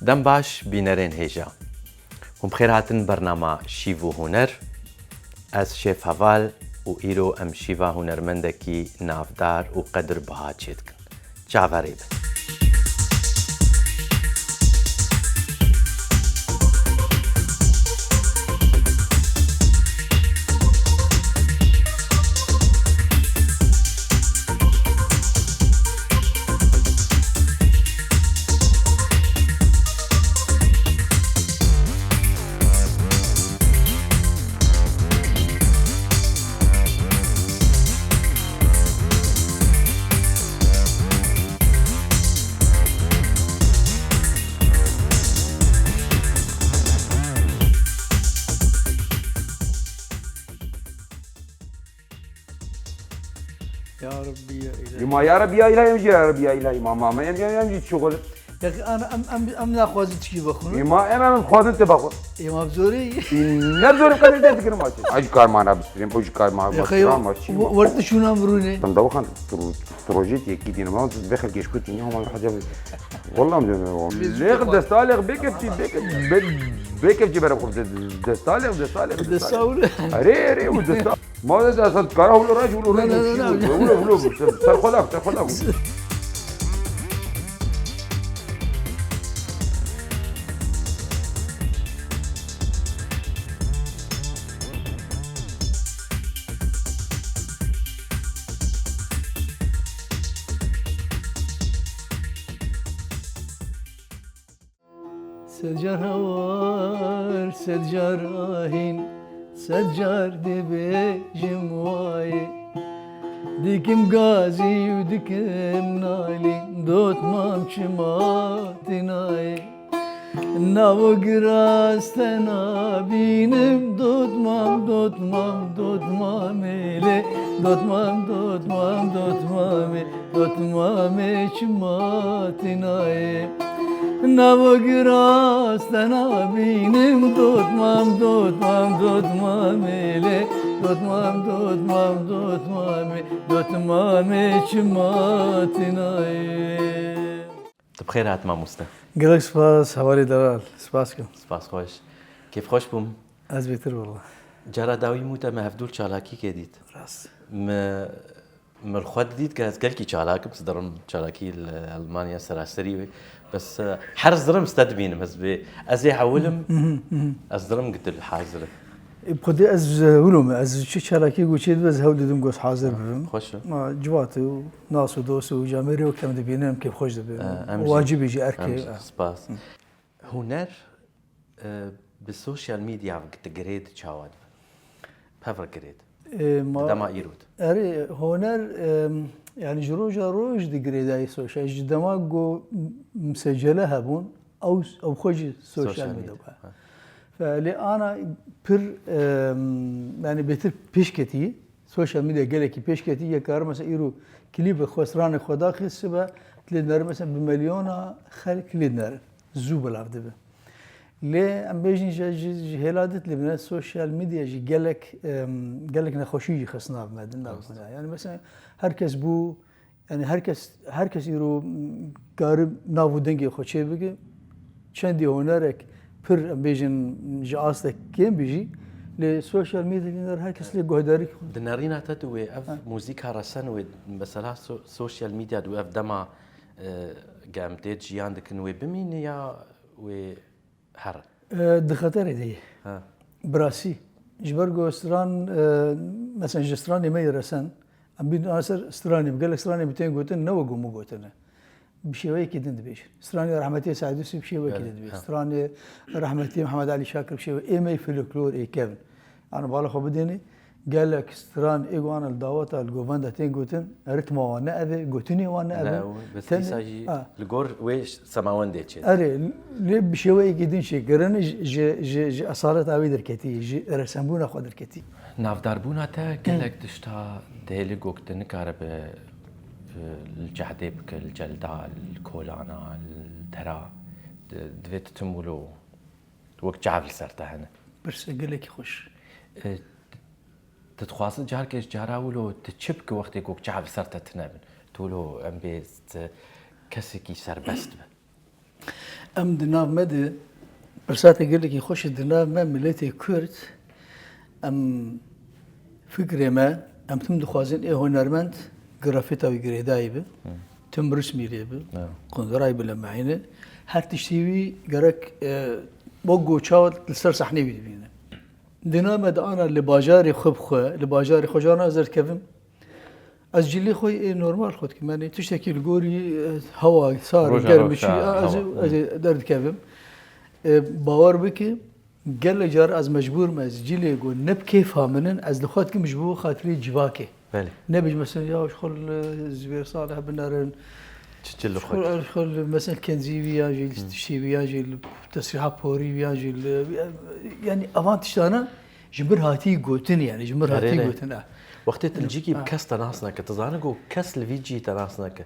دم باش بینرین هیجا هم بخیر هاتن برنامه شیو و هنر از شیف هوال و ایرو ام شیوا هنرمندکی نافدار و قدر بها چید کن چاوری بن يا ربي يا إلهي يا ربي يا إلهي ما يمجي شغل يا أخي أنا ناخذ تشكي بخون ما خواذن تبغى ما بزوري نبزور قدر تذكر ما شيء أجي كار معنا بستريم أجي كار معنا يا أخي ورد شو نامروني تم دوا خان تروجيت يكيدي ما دخل كيش كنت يوم حاجة والله ليك دستالق بيكف جبر بخوف دستالق دستاول أري ودستال ما ده أصلا كاره ولا راجل ولا ولا ترخلاك سجار هوار سجار آهین سجار دبی جمعی دیکم غازی و دیکم نالی دوت مام چماتنای ناو گراستنا بینم دوت مام ایله دوت مام چماتنای ناو گراستنا بینم دوت مام ایله دوت مام چماتنای بخیر هات ماموسته گلک سپاس حوالی دلال سپاس کن سپاس خوش کیف خوش بوم از بهتر والله جرا داوی موتا مهفدول چالاکی که دید راست مرخواد دید که از گلکی چالاک بس درم چالاکی المانیا سراسری بس حرز درم استدبینم از حولم از درم قلت الحاضر بخدي از ولوم از چه چالاکی گوچید بس هول دم گوش حاضر ببم خوش ما جواتي و ناس و دوست و جامعه و کم دبینم کیف خوش دبم واجب يجي اركي سپاس هنر بالسوشيال ميديا وقت جريد تشاود بفر جريد دما يرود اري هنر يعني جروجا روج دي جريد اي سوشيال جدما جو مسجله هبون او خوش سوشيال ميديا فلي انا بير يعني بيتر بيشكتي سوشيال ميديا قالك بيشكتي يا كار مثلا يرو كليب خسران خدا خسبه تلنر مثلا بمليون خل كلينر زوب العبد ليه ام بيجي هلادت لبنان السوشيال ميديا جي قالك نخوشي خصنا بمدن يعني مثلا هركس بو يعني هركس يرو قارب نافو دنگي خوشي بگي چندي هنرك پر بيجن جاستك كم بيجي للسوشيال ميديا لنر هركس لي جهداري دنارينا تدوي اف موزيكا رسن و مثلا سوشيال ميديا دو اف دما قامتيت جي عندك نوي بمين يا و حر دخطر دي براسي جبرجو استران مثلا جستراني ما يرسن ام بين اسر استراني قال لك استراني 200 قوتن نو قوم قوتن بشوي كده ندبيش استراني رحمتي سعدوسي بشوي كده ندبيش استراني رحمتي محمد علي شاكر بشوي ايمي فلكلور اي كيفن انا بالله خو بديني قال لك استران ايغو انا الدعوات الجوفاندا تنجوتن رتم وانا ابي جوتني وانا ابي بس تساجي الجور ويش سماوان ديتش اري لي بشوي قدين شي قرن جي اصاله ابي دركتي جي رسمبونا خو دركتي نافدار بونا تا قال لك تشتا دهلي جوكتن كارب الجعدب الجلدة الكولانا الترا دويت تمولو وقت جعل سرته هنا برس قال لك خوش تتخواصل جاركش جاراولو تشبك وقت يقوك جعل سرته تنابن تولو ام بيست كسكي سربست ام دناف مدى برسات قال لك يخش الدناف ما ملتي كرد ام فكرة ما ام تم دخوازين ايه هنرمند جرافيتا وجريداي به تم رسمي ليه به قندراي بلما عينه هر تشتيوي جرك بوجو تشاول لسر صحني بينا دنا مد انا لباجاري خبخه لباجاري خجانا زر كفم از جلي خوي نورمال خود كمان تشتكي الجوري هوا صار قرب شيء از درد كفم باور بك قال جار از مجبور ما از جلي يقول نب كيف هامنن از لخوت مجبور خاطري جواكي بله نبي مثلا يا شغل زبير صالح بنارن تشجل شغل مثلا كنزي وياجي شي وياجي تصريحات بوري وياجي يعني افانتش انا جمر هاتي قوتن يعني جمر هاتي قوتن وقت تلجيكي بكاس تناسنك تظانكو كاس الفيجي تناسنك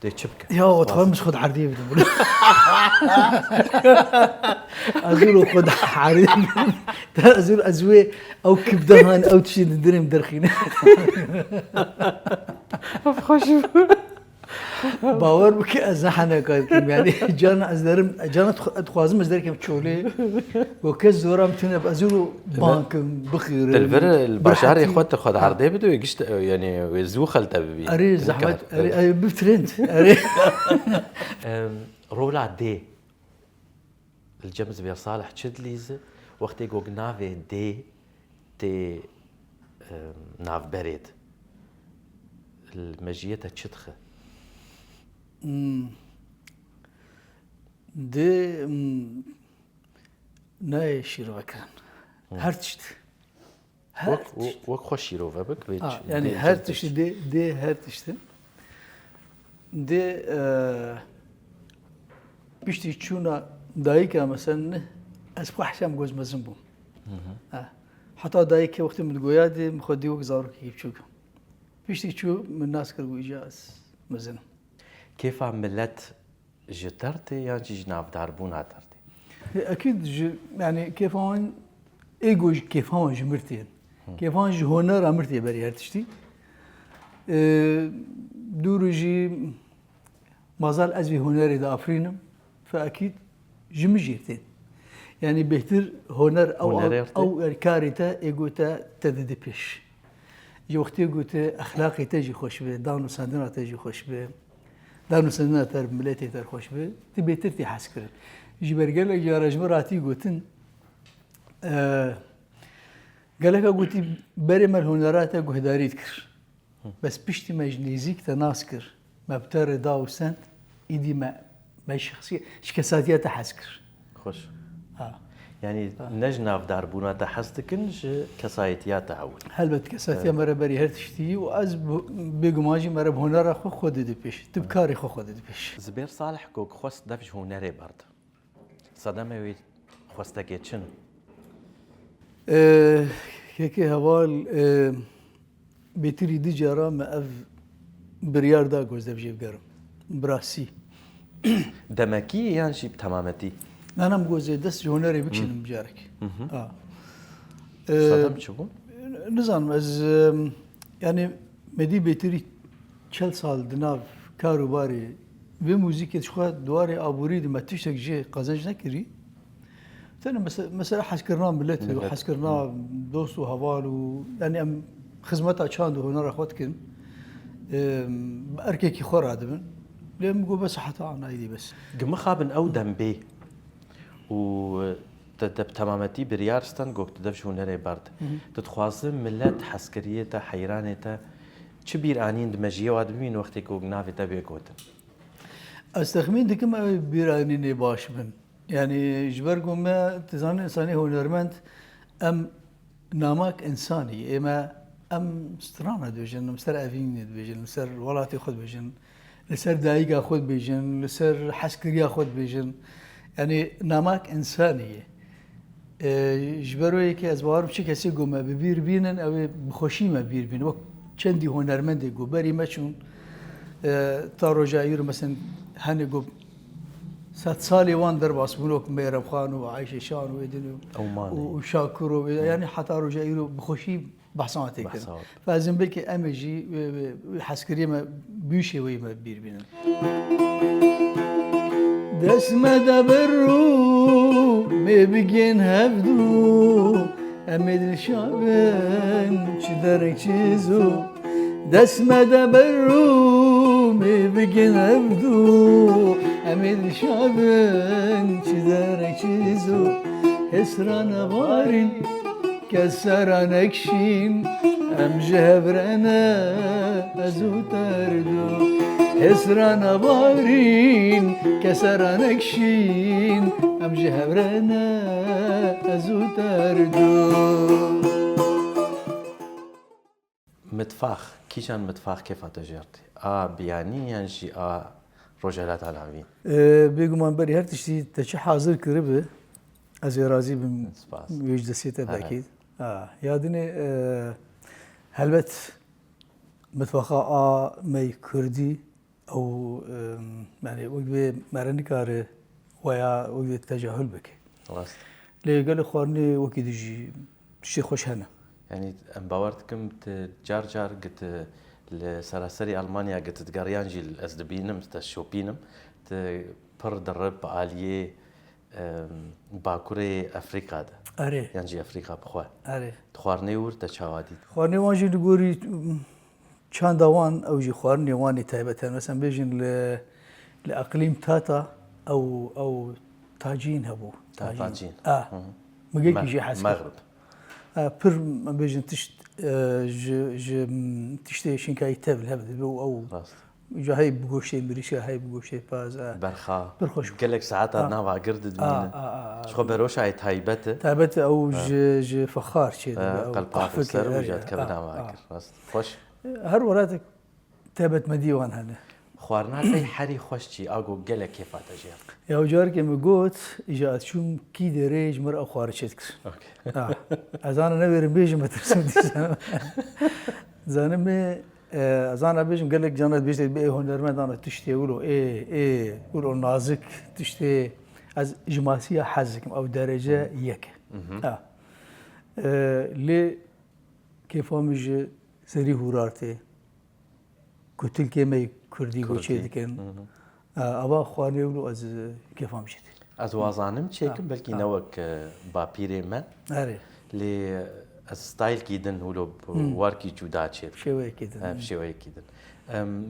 تشبك يا وتخيل مش خد عرديه بدون ازول خد عرديه ازول ازوي او كبدهان او تشي درهم درخينه خوش باور بك ازحنا كم يعني جانا ازدرم جانا تخوازم ازدر كم تشولي وكز زورم تنب ازولو بانك بخير تلفر البشار يخوت خد عرديه بده يجشت يعني يزو خلطه ببي اري زحمت اري بترند اري رولا دي الجمز بيا صالح تشدليز وقت يقول نافي دي تي ناف بريد المجيته تشدخه دي ناي شيرو كان هرتشت وك خوش شيرو فبك بيتش يعني هرتشت دي هرتشت دي بيشتي تشونا دايكا مثلا اسبق حسام جوز مزنبو حتى دايكا وقت من الجويادي مخدي وك زارك يبشوك بيشتي تشو من الناس كرو إجاز مزن كيف عملت جترتي يعني جناب داربون عترتي اكيد يعني كيف هون ايجو كيف هون جمرتين كيف هون هونر امرتي بري هرتشتي دورجي مازال ازوي هونر دا افرينم فاكيد جمجيتين يعني بهتر هونر او كاريتا ايجوتا تددي بيش وقتی گوته اخلاقی تجی خوش به دانو سندنا تجی خوش به دانو سندنا تر ملتی تر خوش به تی بهتر تی حس کرد جبرگل جارج مراتی گوتن گلک گوتی بری مل هنرات گهداریت کر بس پشتی مجنیزیک تناس کر مبتر داو سنت ایدی ما شخصیه شکساتیات حس کر خوش يعني نجنا في داربونا تحسدكنش كسايتيات تعود هل بتكساتيا مرة بري هرتشتي وأز بيجماجي مرة بهنر خود دي بيش تبكاري خود دي بيش زبير صالح كوك خوست دفش هنري برد صدمه خوستك شنو كي هوال بيتري دي جارا ما اف بريار دا جوز دبجي بقرم براسي دمكي يعني شي بتمامتي أنا مجوزي دس هنري بكشن مجارك صدم شو نظام از يعني مدي بيتري چل سال دناف كاروباري بموزيكي شخوا دواري ابوري ما تشتك جي قزنج نكري ثاني مثلا حسكرنا ملتي وحسكرنا دوست وهوال يعني ام خدمتها كان هنر اخوتكن اركيكي خور هذا ليه مقول بس حتى انا ايدي بس قم خابن او دمبي و تمامتي بريارستان قوك تدفش هنري برد تتخواصم ملت حسكرية حيرانة كبير آنين دمجية وادمين وقت يكوك نافي تبي كوتن استخمين دكما بيرانيني باش من يعني جبركم ما تزاني إنساني هنرمند أم نامك إنساني إما أم سترانا دوجن مستر أفين دوجن مستر ولاتي خود بيجن لسر دايقة خود بيجن لسر حسكرية خود بيجن يعني نامك إنسانية جبروي كي أزوار بشي كسي قوما ببير بينن أو بخوشي ما بير بين وقت چندي هنرمندي قو بري ما چون تارو جاير مثلا هني قو 7 سالي وان درباس بنوك ميرب خان وعايشة شان ويدنو وشاكر يعني حتى رجايرو بخوشي بحثاتي كده فازم بك امجي حسكري ما بيشي وي ما بير بينن دسمه دبرو می بگین هفدو امی دل شابن چی درک چیزو دسمه دبرو می بگین هفدو امی دل شابن چی درک چیزو حسران بارین كسران اكشين ام جهبرنا ازو تردو حسران بارين كسران اكشين ام جهبرنا ازو تردو متفاخ كيشان متفاخ كيف تجرتي بياني ينجي رجالات العابين بيقو من بري هر تشتي تشي حاضر كربه از راضي بم سپاس. ويجد سيته اكيد يادني هلبت متوقع مي كردي او يعني وقت مرني كاره ويا وقت تجاهل بك راست لي قال خوارني وقت يجي شي خوش هنا يعني باورتكم جار جار قلت لسراسري المانيا قلت تقريانجي الازدبينم تشوبينم تبر درب عاليه باكوري افريقيا ده اري ينجي افريقيا بخوا اري تخوارني ور تشاوادي خوارني واجي نقولي كان دوان او جي خوارني واني تايبتان مثلا بيجن لاقليم تاتا او تاجين هبو تاجين مقيك شي حسب مغرب بر ما بيجن تشت تشتي شنكاي تابل هبد او راست جا هاي بقوشتي بريشا هاي بقوشتي باز برخا برخوش قالك ساعات ناوا قرد دمين شخو بروش هاي تايبته تابت او ج فخار شي قلب قافر وجات كبنا واكر راست خوش هر وراتك تابت مديوان هنا خوارنا في حري خوشتي اقو قالك كيف تجير يا وجار كما قلت اجات شوم كي دريج مر اخوار شتك اوكي ازانا نبي بيجي ما ترسم زانمي ازانا بيجم قال لك جانت بيجي بي هنرمند انا تشتي يقولوا ايه يقولوا نازك تشتي از جماسيه حزكم او درجه يك لي كيف مج سري هورارتي قلت كيما كردي قوشي دكن ابا خواني يقولوا از كيف مشيت از وازانم تشيكم بلكي نوك بابيري ما اري لي ستايل كيدن هولو واركي جودا تشيت شوي كده شوي كيدن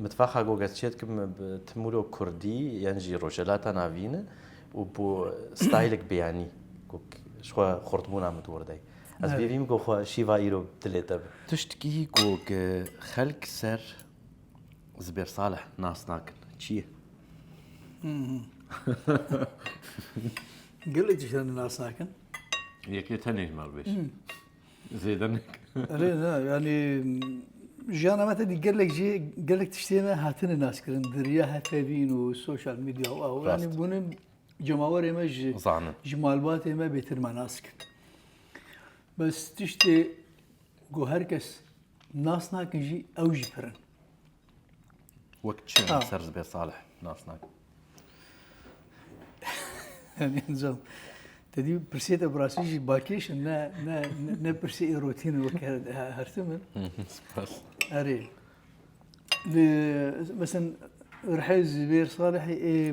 متفاخا جوجا تشيتكم تمولو كردي ينجي روجلاتا نافين وبو ستايلك بياني شو خرطمونا متوردي از بيفيم جو خو شيفا ايرو تليتب تشتكي جوج خلق سر زبير صالح ناس ناكل تشيه قل لي تشتري الناس ساكن ياكي تاني مال بيش زيدنك لا يعني جانا مثلا قال لك قال لك تشتينا هاتنا الناس كرن دريا هتابين والسوشيال ميديا او يعني بون جماهير ما جمالبات ما بيتر مناسك بس تشتي جو هركس ناس ناك يجي او جبرن وقت شنو سر زبير صالح ناس ناك يعني نظام تدي برسيت براسيجي باكيشن نا برسي روتين وكذا هرتمن بس اري مثلا رحيل زبير صالحي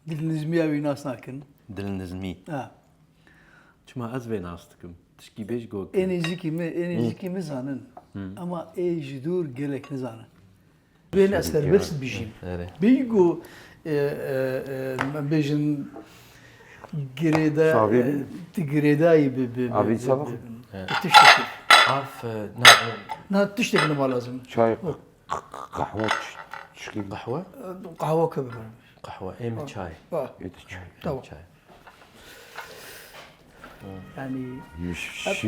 دل نزمياوي ناس ناكن دل نزمي شما ازبي ناستكم تشكي بيش جوك اني زكي مزانن اما اي جدور قالك نزانن بين اثر بس بيجي بيجو بيجن جريدا تجريداي ابي سبق تشتكي عارف تشتكي ما لازم شاي قهوه تشكي قهوه كبر قهوه ام شاي طبعا شاي يعني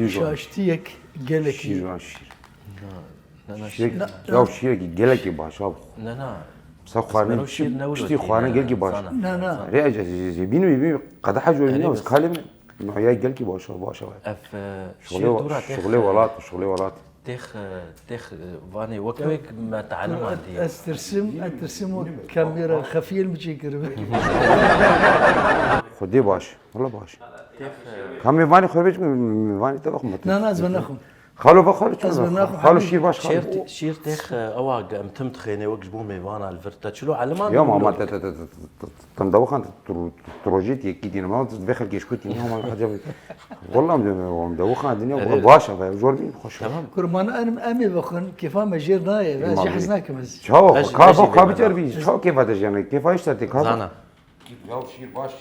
شاشتيك قالك شير لا شير قالك باشا لا سخوانه شتي خوانه قالك باشا لا رياج بينو قد حاجه منه بس كلمه انه يا قالك باشا اف شغلي ولات تخ فاني وكويك ما تعلم عندي ترسم كاميرا خفيه المشيكر خدي باش والله باش كم فاني خربش فاني تبخ لا زمان اخو خالو أزمنا خالو شير باش شير تخ أواج أم تمت خيني وقش بو ميفانا الفرتا شلو علمان يا ماما تندوخان تروجيت يكيدين ما تدخل كيشكوتي ما حاجه والله مدوخان الدنيا باشا جوربين خوش تمام كرمان أنا أمي بخن كيف ما جيرنا بس جهزناك بس شو باش- كافو باش كافو يبين تربي شو كيف هذا يعني كيف اشتريتي كافو زانا يا شير باش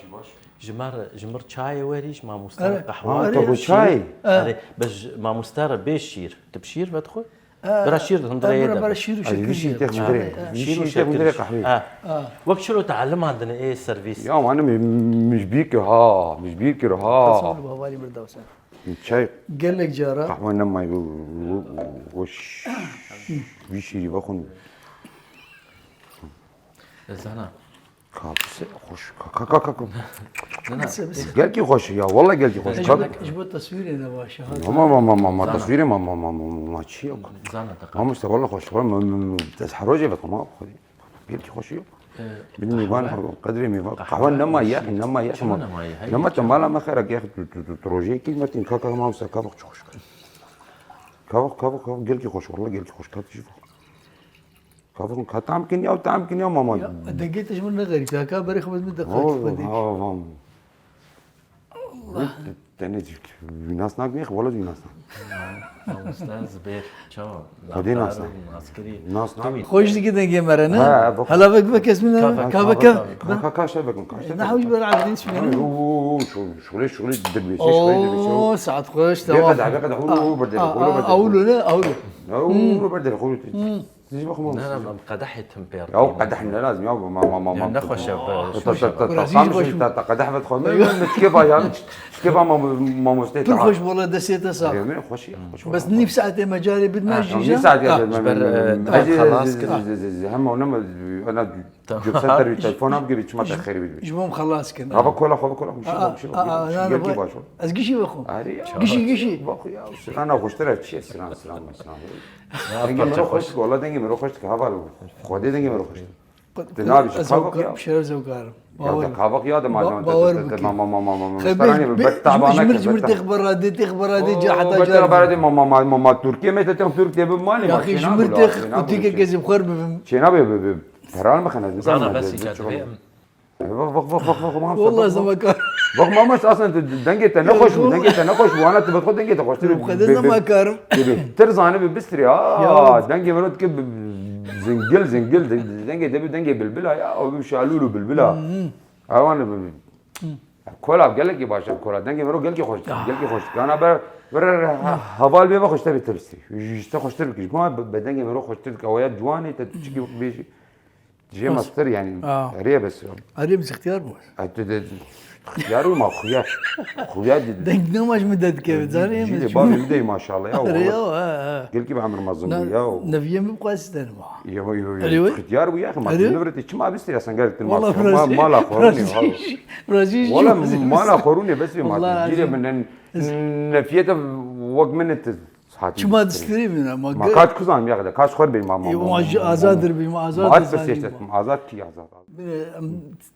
جمر شاي وريش ما مستار أنا- قهوة طب شاي أري بس ما مستار بيشير تبشير بدخل برا شير هندري برا شير شيء وشكل تخمري شيء مدري قهوه وقت شلو تعلم عندنا ايه السيرفيس يا انا مش بيكر ها مش بيكر ها بهوالي بردوسة شاي قال لك جارة قهوه نما وش بيشيري باخن زانا كابس خوش كاكا بس قال كي خوش يا والله قال كي خوش اجبد تصويري انا باشا هذا ما تصويري ما تشي زانا ما مست والله خوش والله تسحروجي ما خذي قال كي خوش بالميبان قدري ميبان قهوه نما يا اخي نما يا اخي نما تمالا ما خيرك يا اخي تروجي كي ما تنكاكا ما مست كابو خوش كابو قال كي خوش والله قال كي خوش كاتشوف كابو كاتام كنيا وتام كنيا ماما دقيت ايش من غير كاكا بري 500 دقيقة بدي تاني ناس ناقنيخ ولا ناس استاذ زبير شو هذه ناس عسكري ناس ناقني خوش دقيقة دقيقة مرنا هلا بك اسمنا كافا كاكا شبك نحوش بالعدين اسمه شغلي الدبيسي اوه ساعة خوش بيقعد تمام بيقعد هو برد اقوله لا اقوله هو برد هو تجي بخمس انا قدحت تمبير او قدحنا لازم يا ما نخش قدح بدخل كيف يا كيف ما مستيت خوش والله دسيته صار خوش بس نيف ساعتين مجاري بدماجي ني ساعة خلاص كده. هم ونما انا جبت سنتر التليفون ابقي بيتش تاخري بيتش جمهم خلاص كنا هذا كله مش انا باشو ازقشي بخو عاري قشي باخو يا انا خوشترت شيء سلام دنگی مرو خوش والله دنگی مرو خوش که هوا خودی دنگی مرو خوش تنابش كابك شرب زوجار يا كابك يا ما خبيش جمر تخبر هذه جا حتى جرب ما تركيا متى تركيا بمالي يا اخي جمر تخ كذب خرب شينا بهران ما خنا انا بس والله زمكار ما مس اصلا دنگي تنخش وانا تبدخل دنگي تخش وخذنا ما كارم ترزانه ببستري دنگي مرود كب زنجل دنگي بالبلا يا او بشالولو بالبلا انا كولا قال لك يا باشا كولا دنگي مرو قال لك خوش انا بر هوال بي خوش تبي ترسي جست خوش ترك ما بدنگي مرو خوش ترك او جواني تشكي بيجي جي ماستر يعني ريه بس بس اختيار بس اختياري ما خويا دنگ نماش مدد كيف زاني جيلي بابي بدي ما شاء الله يا قال كيف عمر مظلوم يا نبيه مبقى استنى يا اختيار ويا اخي ما نبرتي ما بس يا سنقلت والله ما لا خوروني ولا ما لا خوروني بس ما جيلي من نفيته وقت من شو ما تستري منها ما كاش كوزان يا اخي كاش خور بي ما ازاد ربي ما ازاد ما بس ازاد كي ازاد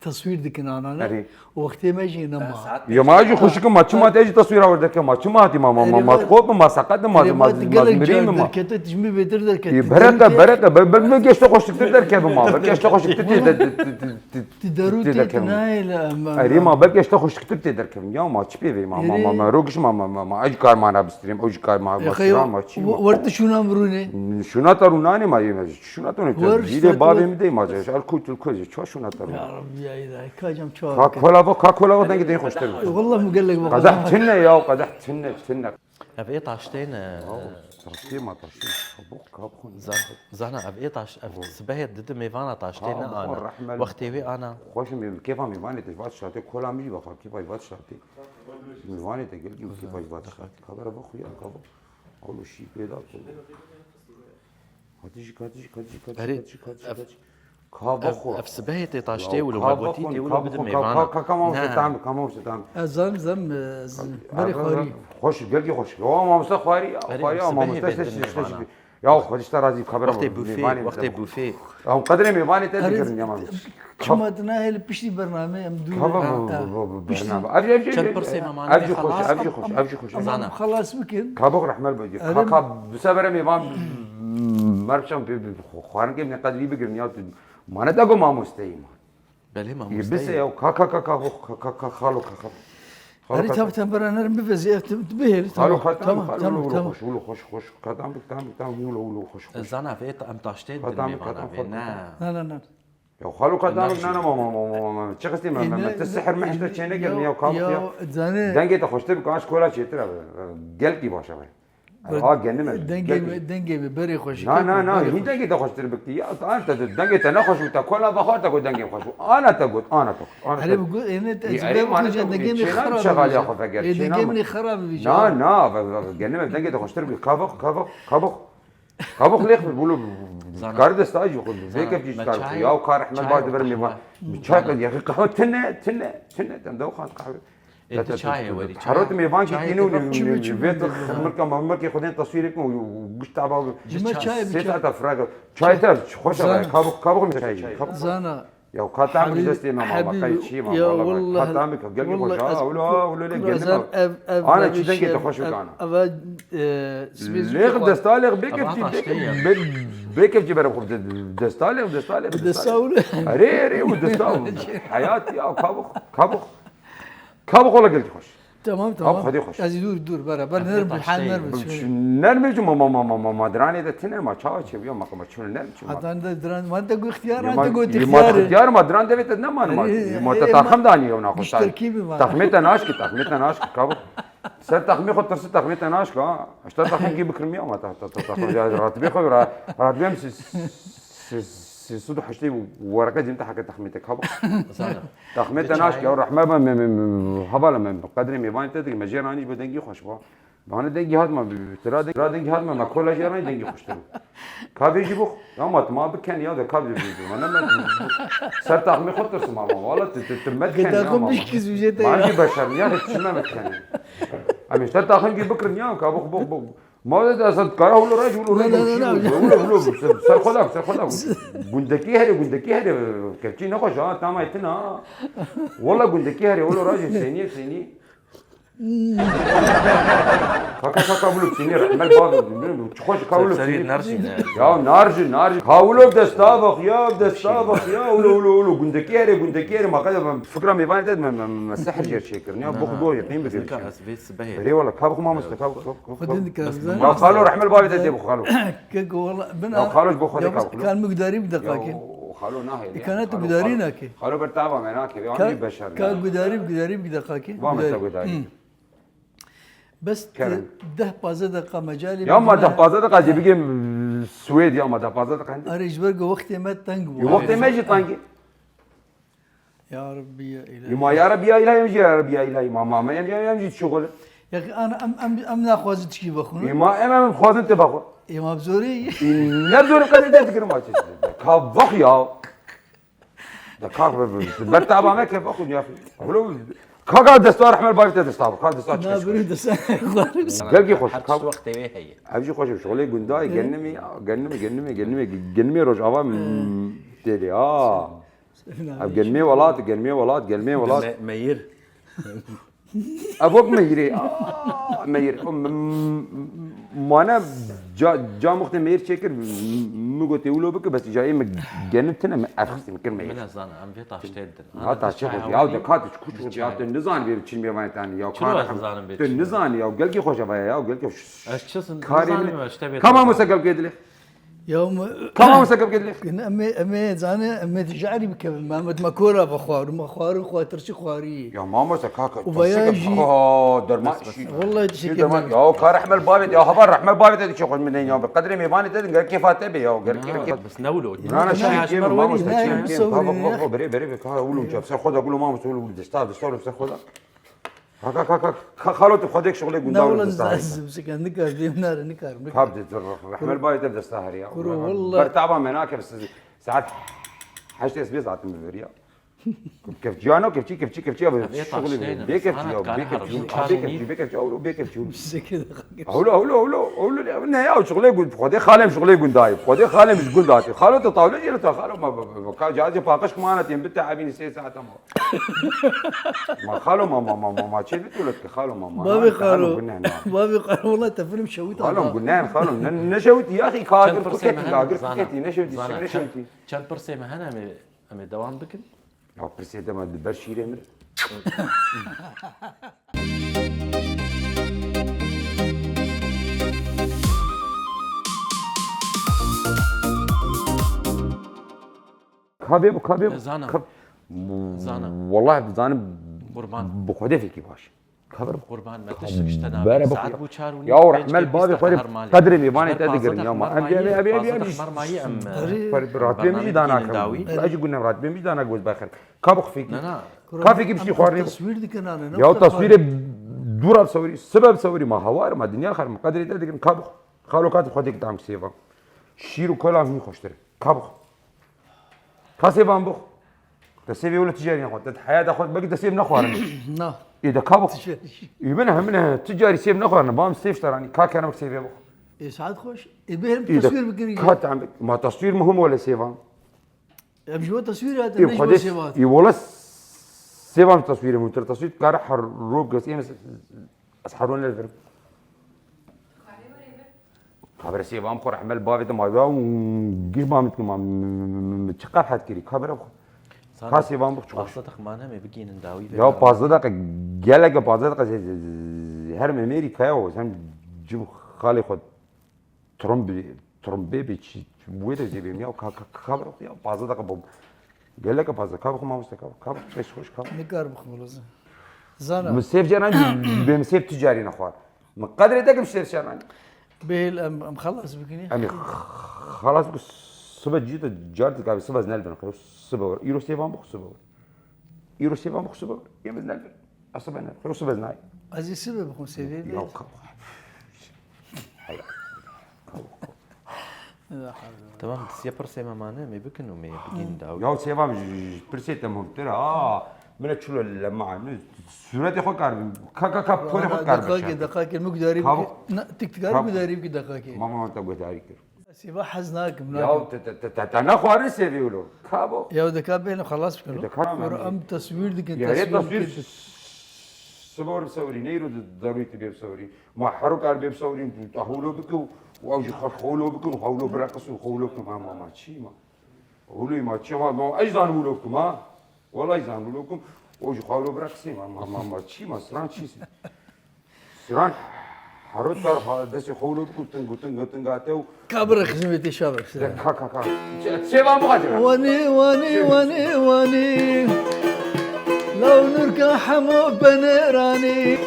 تصوير دكنا انا وقتها ما جينا يا ما اجي خوشك ما تجي تصوير اوردك ما تي ما تخوف ما سقط ما مريم ما كنت تجمي بتر كنت بركه بلقيش تخش تقدر كيف ما بلقيش تخش تدرو نايل اري ما بلقيش تخش تقدر كيف يا ما تشبي ما روقش ما اجي كار معنا بستريم او كار مع ورت شو نامروني شو ناتروناني ما شو ناتروني جيلي بابي مدي ما جاش الكل شو ناتروني يا رب يا الهي كاجم شو كاكولا دنگي دي خوش تر والله مقلق قدحت هنا يا قدحت هنا ابي طاشتين ترشي ما ترشي ابوك زانا ابي طاش سبهت ضد ميفانا طاشتين انا وقتي انا خوش كيف ميفاني تجبات شاتي كولا مي بخا كيف يبات شاتي ميفاني تقول كيف يبات شاتي خبر ابو خويا كابو اول شيء بيدا هاتيش كابو اف سبهت طاشتي ولا مغوتي ولا بد ميفانا كم ستام زم بري خوري خوش قلقي خوش هو ما مستخواري خواري ما مستشفى يا خودش ترازي خبره وقتی بوفی هم قدر ميواني تذكر اليوم كما تناهل بشتي برنامج امدو برنامج چند پرسه مامانه ابجي خوش زانا خلاص بكن كابوك رحمل بجي كاكا بسبب ميوان مرشم خوارن كي من قدري بقرنيات ما ندقوا ما مستيم بله ما بس مستحيل يا كاكا خالو هري تام برنامج بفزي تبهل خالو تمام خوش كتام ولو خوش زانا في ام تاشتين خدام بالميمانه خدام نا لا يا خالو كتام انا ما تشخصتي ما تسحر ما حتى شينك يا كابو يا زاني دنگه تا خوشته بکاش کولا چیتره گلکی باشه باید گنده دنگي بري خوش نه هی دنگه تا خوشته بکتی یا انت دنگه تا نخوش تا کولا بخار تا دنگه خوش انا تا انا بقول انت دنگي خراب شغال يا اخو فقر دنگي من خراب بيجي گنده دنگه تا خوشته بک كابوخ ليخ بيقولوا كارد استاج يقول زي كيف يشتغل يا وكار احمد بعد برمي ما شاكل يا اخي قهوه تنه تندوخ قهوه انت شاي ولي حرات ميفان كينو البيت مركي خدين تصويرك وقش تعبوا ما شاي ساعه فراغ شاي تاع خوش كابوخ شاي زانا يا خاتم جلستي ما بقيت شيء ما والله خاتمك قلبي خوش ولا ليك انا كي تخش انا ليك دستالغ بكيف جبر دستالغ دستاول اري ودستاول حياتي يا كابوخ ولا قلت خوش تمام خدي خوش از دور برا نرمي الحال نرمي ما دراني ده تنر ما تشاوش يوم ما كما شنو نرمي حتى انت دران ما انت قول اختيار انت قلت اختيار ما دران ده بيت ما تتاخم داني يوم ناخذ تخميت ناشك كابوخ سر تخمي خد ترس تخميت ناشك اشتا تخمي كي بكرمي ما تاخذ راتبي خو راتبي سودو حشتي ورقه انت حكى تخميتك هبا تخميت ناشك يا رحمه هبا لما قدري ميبان تدري مجيراني بدنجي خوش با انا دنجي هاد ما ترى دنجي هاد ما كل جيراني دنجي خوش كابي يجيبو ما بكن يا ده كابي يجيبو انا سر تخمي خد ترس ما والله تمكن ما عندي بشر يا تشمه مكن امي سر تخمي بكره يا كابو ما ده اصلا كاره ولا راجل ولا سر خلاك گندکی هری کچی نخوش تمام ایتنا والله گندکی هری ولا راجل سینی كاكا بلوك سيني رحمل باب تخش كاولوك سرير نرجي يا نارجي كاولوك دستابخ يا ولو گندكيري ما قد فكره ميبان تد ما سحر جير شيكر نيا بوخ بو يقين بك بري والله كابخ ما مستكاب قالوا رحمل باب تد بو خالو كيك والله بنا خالو بو خدي كان مقداري بدقاكين خالو ناهي كانت قدارينا كي خالو برتابا مناك يعني بشر كان قداري بدقاكين ما قداري بس ده 15 دقيقة مجالي يا ما ده 15 دقيقة جي بيجي السويد يا ما ده 15 دقيقة عندي أريج برجع وقتي ما تنقبو وقتي ما يجي طنقي يا ربي يا إلهي يا ربي يا إلهي يمشي يا ربي يا إلهي ما يمشي الشغل يا أخي أنا أم ناخذ تشكي بخونه ما أنا خاذ أنت بخو يا ما بزوري نبزوري قد تذكر ما تشي كابخ يا ده كاب برتابا ما كيف أخذ يا أخي كاكا دستور احمد بايت دستور كاكا دستور لا بريد قلقي خوش كاب وقت هي ابجي خوش شغلي قنداي جنمي روج افا تيلي جنمي ولات مير ابوك ميري مير ما انا جا مخت مير شكر مو تقولوا بك بس جاي جنبتنا افخس يمكن مير من زان ام في طاشتين ها طاشت يا ده كات كوش يا النزان بير تشين بيوان ثاني يا كات النزان يا قلقي خوش يا قلقي اشخص كما مسقل قدله يوم كما مسقل قدله كنا امي زانه امي تجعلي بك ما مكوره بخوار خواترشي خواري يا ماما سكاكا وبياجي درما والله تشكي يا كار احمل بابت يا خبر رحمل بابت هذيك شغل من يوم بقدر ميباني تد كيف اتبي يا كيف بس نولو انا شايف ما مستحيل بري اقول له بس خذ اقول له ما مسؤول دستار خذ كاكا خالو خدك شغلي قدام والله مسك نكر دينار نكر حبت رحمل بابت دستار يا والله برتعبا هناك بس ساعات حاجتي سبيس عطني بالريا كيف جانا كيف شغل طاشتين، بيكف أنا جو أتكلم بيكف جو زي كذا هولو بالنهاية شغله يقول خدي خالم شغله يقول دايب خدي خالم مش يقول دايب خالو تطاولة جينا خالو ما كان جاهز فاقش كمان تيم بتعبين 6 ساعات ما خالو ما شيء بتقولك خالو ما بيقالوا ما بيقالوا والله انت فيلم شويت خالو قلنا خالو نشوت يا اخي كادر كوكتي لاقر نشوتي كان برسي ما هنا أمي دوام بكن او برسيده ما برشيره مر كابيب زانا والله زانا قربان بخوده فيكي باش خبر قربان ما تشتكش تنام بارا ساعات بخ بوشاروني يا رحمل بابي خوري قدر ميباني تدقر يا ما ابي مرماي ام راتبي مش دانا اجي قلنا راتبي مش دانا جوز باخر كابخ فيكي كافيكي بشي خوارني التصوير دي كان انا يا تصوير دورة بصوري سبب صوري ما هوار ما الدنيا خير ما قدر تدقر كابخ خالو كاتب خديك دام سيفا شيرو كلام مي خوشتري كابخ خاصي بامبخ تسيبي ولا تجاري ناخذ حياه تاخذ بقي تسيب نخوارني نعم اذا كابخ منها تجاري سيب نخوارنا بام سيف تراني كاك انا بسيب يابخ ايه ساعات خوش يبهم تصوير بقري كات عم ما تصوير مهم ولا سيفان يمشي تصوير هذا اي ليش خدش سيفات اي والله سيفان تصوير مو تصوير كار حروب قص ايمس اسحرون للفيلم خبر سيفان خور احمل بابي ما يبا وجيش ما متكم ما تشقى حد كري خبر خاصي بام بخ واسطة مانها ما بقين نداوي يا بازدق جلق بازدق هرم امريكا يا زين جو خالي خد ترمبي بيتش ويدا زي بيميا خبر يا بازدق بوم جلق بازدق خبر ما مستك خبر بس خوش خبر نقار بخمرز زانا مسيف جانا بمسيف تجاري نخوار من قدر يدق مسيف جانا بيل ام خلص بكني امي خلاص بس صبح جيت جارتي قال صبح نلبن خلاص صبح يرو سيفان بخ صبح يرو سيفان بخ صبح يوم نلبن اصبح نلبن خلاص صبح ناي ازي سبب بكون سيدي يا تمام بس يا برسي ما مانها ما بقين وما بقين نداوي يا سيفان برسيت مهم ترى من تشلو لما سورتي خو كارب كا بوري خو كارب دقائق المقداري تكتكار مقداري بك دقائق ماما انت قلت عليك سيبا حزناك يا تانا خواري سيفيولو كابو يا ودكا بين خلاص بكلو ام تصوير دي كنت يا ريت تصوير صور بصوري نيرو ضروري تبي بصوري ما حرك على بصوري تحولوا بك واوجي خولوا بك وخولوا برقص وخولوا بك ما شي ما قولوا ما شي ما ايضا لكم ما والله يزعموا لكم وجي خولوا برقصي ما شي ما سران شي سران حرود طرف دس خولوا بك تنغاتو كبر خزمتي شابك كا سيبا مقادر واني لو نركا حمو بنيراني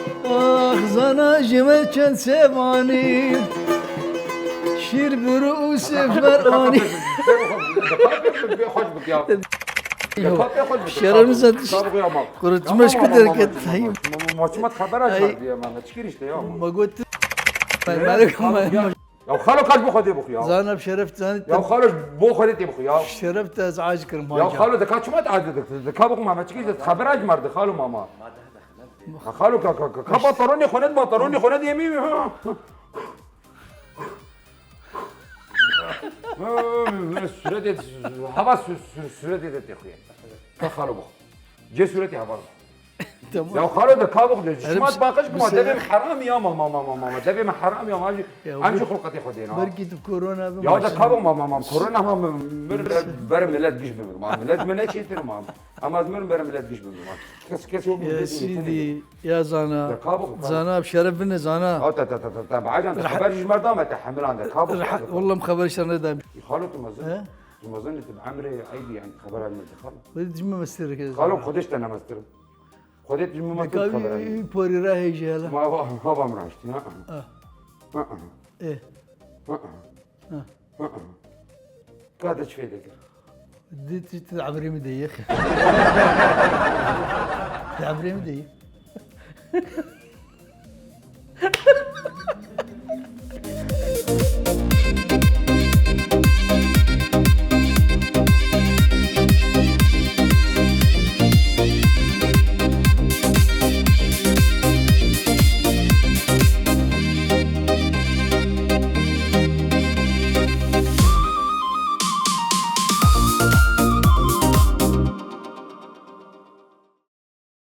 زنا جمل كان سيباني شير برؤوس فراني شرم زاد قلت مش كده كده هي ما خبرش ما تشكيرش يا ما قلت مالك يا خالو كاش بخدي بخ يا زانا بشرفت يا خالو بو خديتي بخ يا شرفت ازعاج كرم يا خالو دكا شو ما تعدد دكا بخ ما تشكيش خبرج مرد خالو ماما خالو كا بطروني خند يمين سورتي هوا سورتي تخويا خالو بخ جي سورتي هوا يا خالد كابخ ما باقش ما دبي حرام يا ما دبي حرام يا ما امشي خلقتي خدينا بركي كورونا يا ده كابخ ما كورونا ما بر ملت جيش ما ملت من شيء ترى ما اما زمن بر ملت جيش ما كس يا سيدي يا زانا بشرف بنا زانا اه بعد انت خبر مرضى ما تحمل عندك كابخ والله مخبرش انا دايم خالد ما زلت بعمري عيدي يعني خبرها من خالد ودي جمع مستر كذا خالد خدشت انا مستر خدت جمع كابي بوري راهي جاله ما بمراشتي ايه قاعدة شوي ذكر بديت تعبري مدي يا اخي تعبري مدي